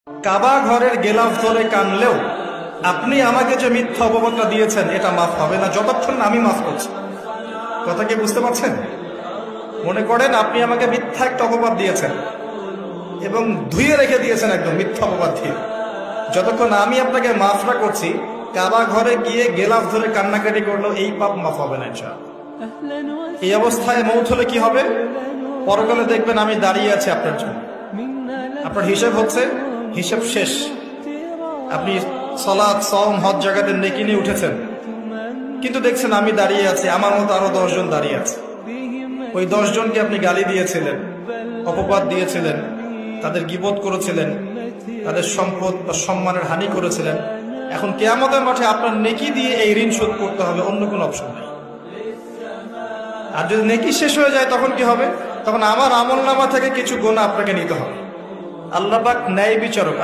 কাবা ঘরের গেলাফ ধরে কানলেও আপনি আমাকে যে মিথ্যা অপবাদটা দিয়েছেন এটা মাফ হবে না যতক্ষণ না আমি মাফ করছি। কথা কি বুঝতে পারছেন? মনে করেন আপনি আমাকে মিথ্যা একটা অপবাদ দিয়েছেন এবং ধুয়ে রেখে দিয়েছেন একদম মিথ্যা অপবাদ দিয়ে, যতক্ষণ আমি আপনাকে মাফ না করছি কাবা ঘরে গিয়ে গেলাফ ধরে কান্নাকাটি করলেও এই পাপ মাফ হবে না ইনশাআল্লাহ। এই অবস্থায় মৌত হলে কি হবে? পরকালে দেখবেন আমি দাঁড়িয়ে আছি আপনার জন্য, আপনার হিসাব হচ্ছে, হিসাব শেষ। আপনি সালাত সাওম হজ জাকাতের নেকি নিয়ে উঠেছেন, কিন্তু দেখছেন আমি দাঁড়িয়ে আছি, আমার মতো আরো 10 জন দাঁড়িয়ে আছে। ওই 10 জনকে আপনি গালি দিয়েছিলেন, অপবাদ দিয়েছিলেন, তাদের গীবত করেছিলেন, তাদের সম্পদ বা সম্মানের হানি করেছিলেন। এখন কিয়ামতের মাঠে আপনার নেকি দিয়ে এই ঋণ শোধ করতে হবে, অন্য কোনো অপশন নেই। আর যদি নেকি শেষ হয়ে যায় তখন কি হবে? তখন আমার আমলনামা থেকে কিছু গুনাহ আপনাকে নিতে হবে। আল্লাহ পাক ন্যায় বিচারক।